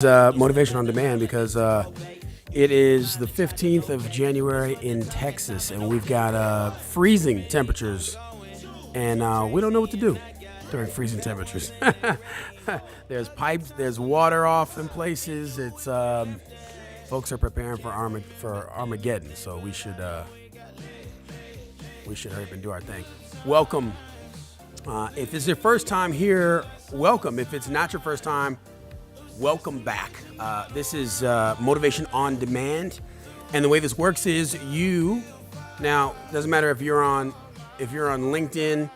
Motivation on Demand because it is the 15th of January in Texas, and we've got freezing temperatures, and we don't know what to do during freezing temperatures. There's pipes, there's water off in places. It's folks are preparing for Armageddon, so we should hurry up and do our thing. Welcome. If it's your first time here, welcome. If it's not your first time, welcome back. This is Motivation on Demand, and the way this works is now doesn't matter if you're on LinkedIn,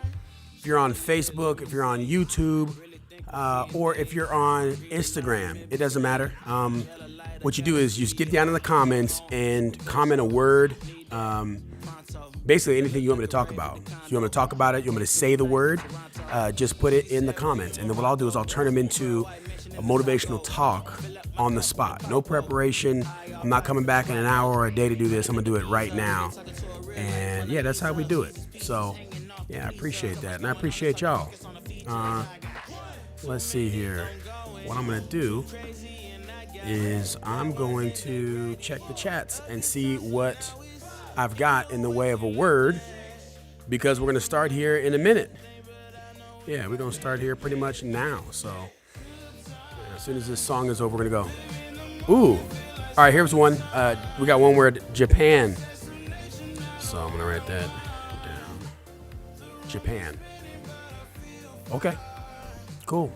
if you're on Facebook, if you're on YouTube, or if you're on Instagram. It doesn't matter. What you do is you just get down in the comments and comment a word. Basically anything you want me to talk about. If you want me to talk about it, you want me to say the word, just put it in the comments. And then what I'll do is I'll turn them into a motivational talk on the spot. No preparation. I'm not coming back in an hour or a day to do this. I'm going to do it right now. And yeah, that's how we do it. So yeah, I appreciate that. And I appreciate y'all. Let's see here. What I'm going to do is I'm going to check the chats and see what I've got in the way of a word, because we're going to start here in a minute. Yeah, we're going to start here pretty much now. So as soon as this song is over, we're going to go. Ooh. All right, here's one. We got one word, Japan. So I'm going to write that down. Japan. Okay. Cool.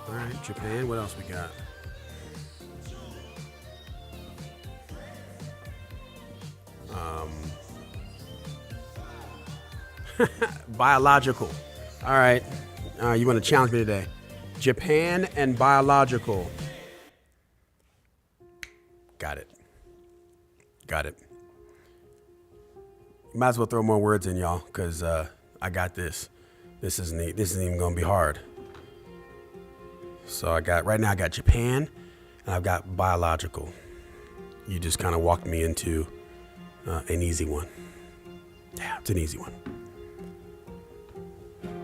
All right, Japan. What else we got? Biological. All right. You want to challenge me today? Japan and biological. Got it. Might as well throw more words in, y'all, because I got this. This isn't even going to be hard. So I got Japan and I've got biological. You just kind of walked me into an easy one. Yeah, it's an easy one.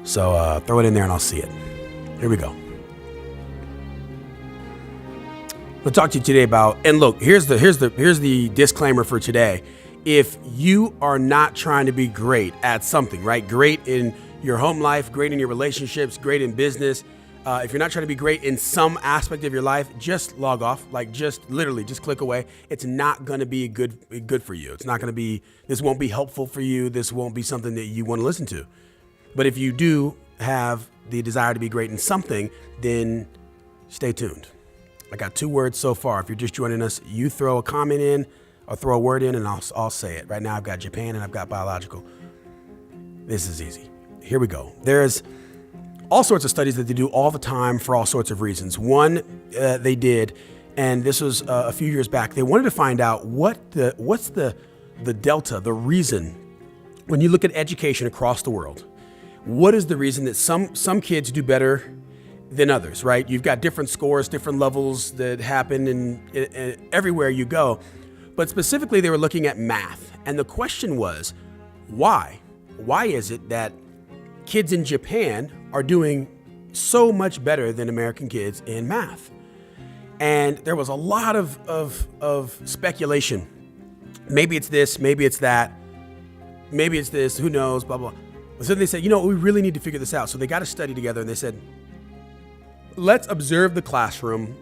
So throw it in there and I'll see it. Here we go. We'll talk to you today about, and look, here's the disclaimer for today. If you are not trying to be great at something, right? Great in your home life, great in your relationships, great in business. If you're not trying to be great in some aspect of your life, just log off. Like just click away. It's not going to be good for you. It's not going to be, this won't be helpful for you. This won't be something that you want to listen to. But if you do have the desire to be great in something, then stay tuned. I got 2 words so far. If you're just joining us, you throw a comment in or throw a word in and I'll say it. Right now I've got Japan and I've got biological. This is easy. Here we go. There's all sorts of studies that they do all the time for all sorts of reasons. One they did, and this was a few years back, they wanted to find out what's the delta, the reason, when you look at education across the world, what is the reason that some kids do better than others, right? You've got different scores, different levels that happen in everywhere you go. But specifically, they were looking at math. And the question was, why? Why is it that kids in Japan are doing so much better than American kids in math? And there was a lot of speculation. Maybe it's this, maybe it's that, maybe it's this, who knows, blah, blah. So they said, we really need to figure this out. So they got a study together and they said, let's observe the classroom.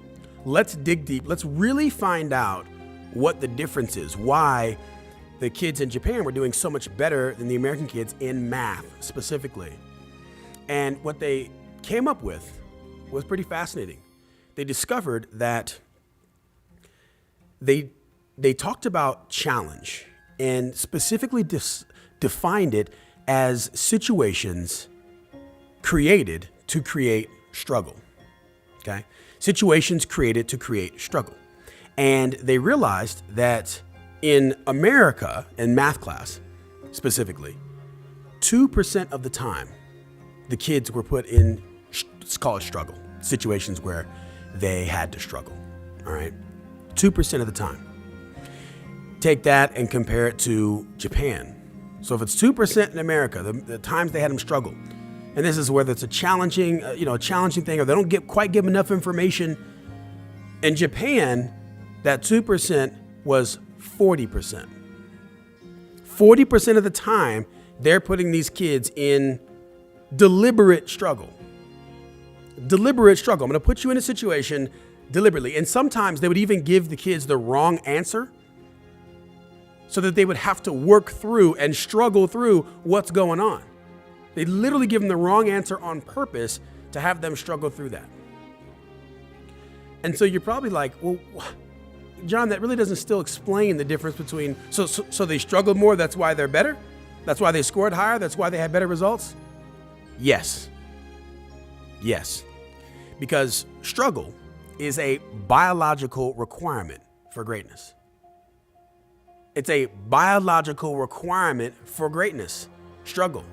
Let's dig deep. Let's really find out what the difference is, why the kids in Japan were doing so much better than the American kids in math specifically. And what they came up with was pretty fascinating. They discovered that they talked about challenge and specifically defined it as situations created to create struggle. Okay? Situations created to create struggle. And they realized that in America, in math class specifically, 2% of the time, the kids were put in, let's call it struggle, situations where they had to struggle, all right? 2% of the time. Take that and compare it to Japan. So if it's 2% in America, the times they had them struggle, and this is whether it's a challenging thing, or they don't quite give enough information In Japan, that 2% was 40%. 40% of the time, they're putting these kids in deliberate struggle. Deliberate struggle. I'm going to put you in a situation deliberately. And sometimes they would even give the kids the wrong answer so that they would have to work through and struggle through what's going on. They literally give them the wrong answer on purpose to have them struggle through that. And so you're probably like, well, John, that really doesn't still explain the difference between, so they struggled more, that's why they're better? That's why they scored higher? That's why they had better results? Yes. Yes. Because struggle is a biological requirement for greatness. It's a biological requirement for greatness. Struggle.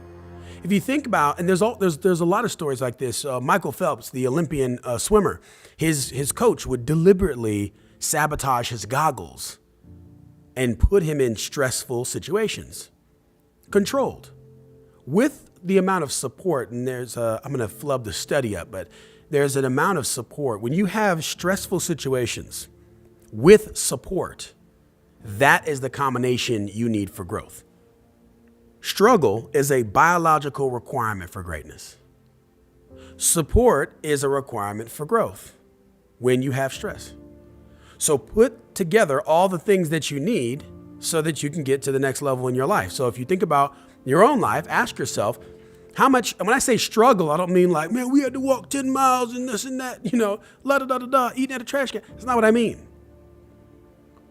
If you think about, and there's a lot of stories like this. Michael Phelps, the Olympian swimmer, his coach would deliberately sabotage his goggles and put him in stressful situations, controlled, with the amount of support. And I'm going to flub the study up, but there's an amount of support. When you have stressful situations with support, that is the combination you need for growth. Struggle is a biological requirement for greatness. Support is a requirement for growth when you have stress. So put together all the things that you need so that you can get to the next level in your life. So if you think about your own life, ask yourself, how much, and when I say struggle, I don't mean like, man, we had to walk 10 miles and this and that, eating at a trash can. That's not what I mean.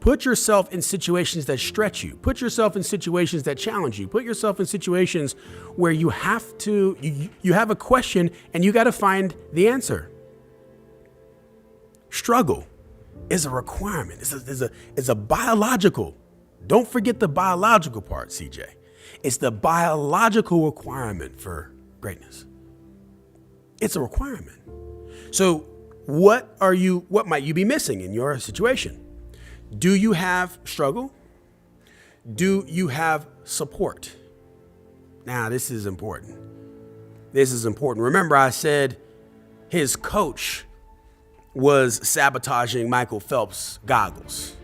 Put yourself in situations that stretch you. Put yourself in situations that challenge you. Put yourself in situations where you have to, you have a question and you got to find the answer. Struggle is a requirement. It's a biological. Don't forget the biological part, CJ. It's the biological requirement for greatness. It's a requirement. So what might you be missing in your situation? Do you have struggle? Do you have support? Now, this is important. This is important. Remember, I said his coach was sabotaging Michael Phelps' goggles,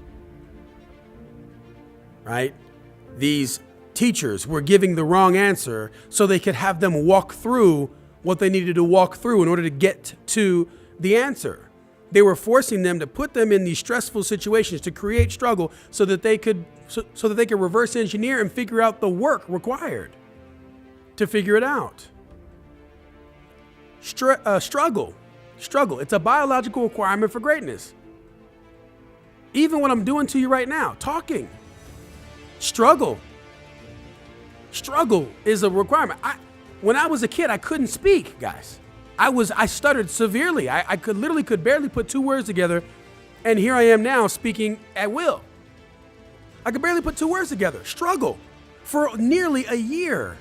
right? These teachers were giving the wrong answer so they could have them walk through what they needed to walk through in order to get to the answer. They were forcing them to put them in these stressful situations to create struggle so that they could reverse engineer and figure out the work required to figure it out. Struggle. It's a biological requirement for greatness. Even what I'm doing to you right now, talking. Struggle is a requirement. When I was a kid, I couldn't speak, guys. I stuttered severely. I could barely put two words together. And here I am now speaking at will. I could barely put two words together. Struggle. For nearly a year,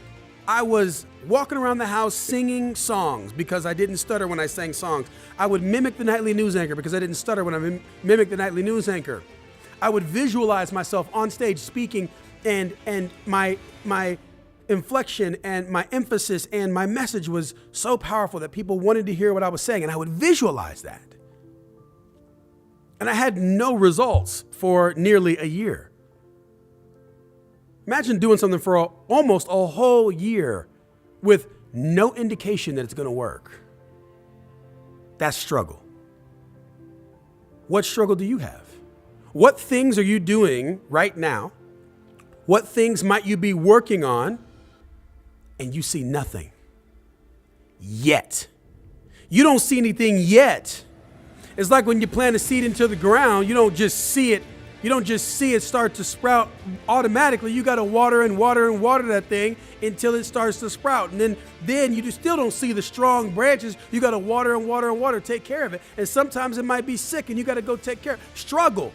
I was walking around the house singing songs because I didn't stutter when I sang songs. I would mimic the nightly news anchor because I didn't stutter when I mimicked the nightly news anchor. I would visualize myself on stage speaking and my inflection and my emphasis and my message was so powerful that people wanted to hear what I was saying, and I would visualize that. And I had no results for nearly a year. Imagine doing something for almost a whole year with no indication that it's going to work. That's struggle. What struggle do you have? What things are you doing right now? What things might you be working on? And you see nothing yet. You don't see anything yet. It's like when you plant a seed into the ground, you don't just see it. You don't just see it start to sprout automatically. You got to water and water and water that thing until it starts to sprout. And then you still don't see the strong branches. You got to water and water and water, take care of it. And sometimes it might be sick and you got to go take care of it. Struggle.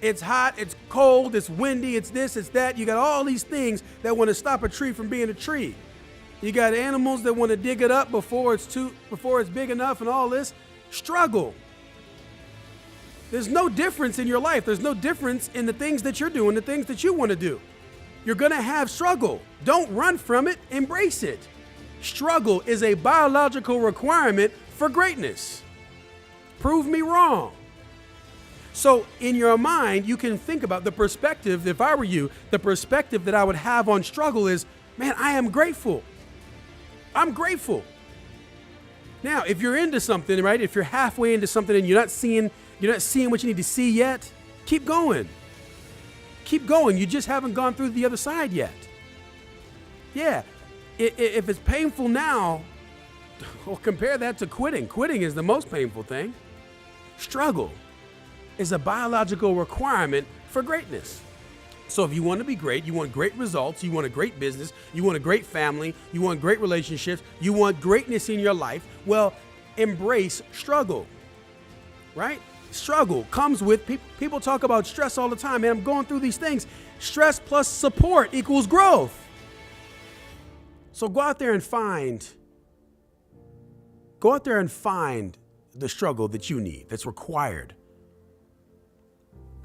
It's hot, it's cold, it's windy, it's this, it's that. You got all these things that want to stop a tree from being a tree. You got animals that want to dig it up before it's big enough and all this. Struggle. There's no difference in your life. There's no difference in the things that you're doing, the things that you want to do. You're going to have struggle. Don't run from it, embrace it. Struggle is a biological requirement for greatness. Prove me wrong. So in your mind, you can think about the perspective. If I were you, the perspective that I would have on struggle is, man, I am grateful. I'm grateful. Now, if you're into something, right? If you're halfway into something and you're not seeing what you need to see yet, keep going. Keep going. You just haven't gone through the other side yet. Yeah. If it's painful now, well, compare that to quitting. Quitting is the most painful thing. Struggle is a biological requirement for greatness. So if you want to be great, you want great results, you want a great business, you want a great family, you want great relationships, you want greatness in your life, well, embrace struggle, right? Struggle comes with, people talk about stress all the time, man, I'm going through these things. Stress plus support equals growth. So go out there and find the struggle that you need, that's required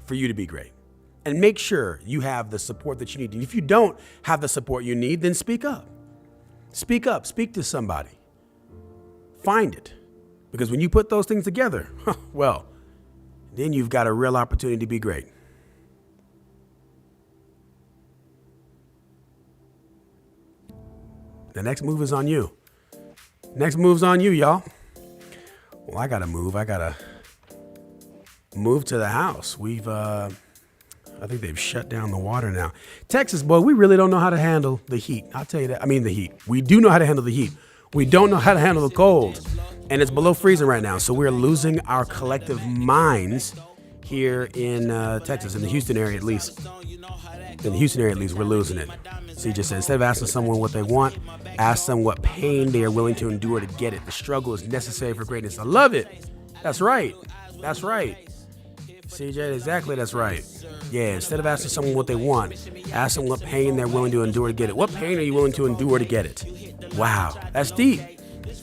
for you to be great. And make sure you have the support that you need. And if you don't have the support you need, then speak up. Speak up. Speak to somebody. Find it. Because when you put those things together, well, then you've got a real opportunity to be great. The next move is on you. Next move's on you, y'all. Well, I got to move. I got to move to the house. I think they've shut down the water now. Texas, boy, we really don't know how to handle the heat. I'll tell you that. I mean, the heat. We do know how to handle the heat. We don't know how to handle the cold. And it's below freezing right now. So we're losing our collective minds here in Texas, in the Houston area at least. In the Houston area at least, we're losing it. So he just said, instead of asking someone what they want, ask them what pain they are willing to endure to get it. The struggle is necessary for greatness. I love it. That's right. That's right. CJ, exactly, that's right. Yeah, instead of asking someone what they want, ask them what pain they're willing to endure to get it. What pain are you willing to endure to get it? Wow, that's deep.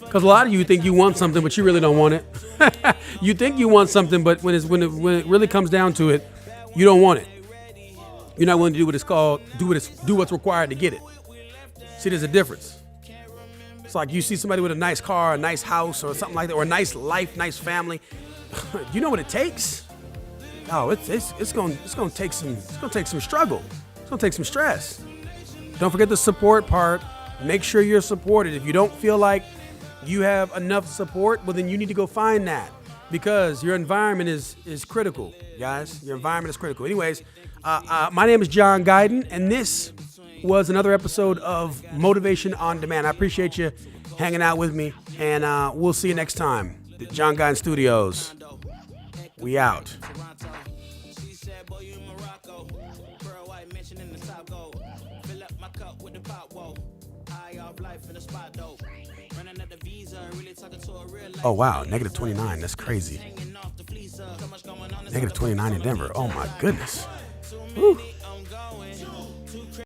Because a lot of you think you want something, but you really don't want it. You think you want something, but when it really comes down to it, you don't want it. You're not willing to do what it's called, do what's required to get it. See, there's a difference. It's like you see somebody with a nice car, a nice house, or something like that, or a nice life, nice family. You know what it takes? Oh, it's going to take some struggle. It's going to take some stress. Don't forget the support part. Make sure you're supported. If you don't feel like you have enough support, well, then you need to go find that, because your environment is critical, guys. Your environment is critical. Anyways, my name is John Guyton, and this was another episode of Motivation on Demand. I appreciate you hanging out with me, and we'll see you next time. The John Guyton Studios. We out. Oh, wow. Negative 29. That's crazy. Negative 29 in Denver. Oh, my goodness. Whew.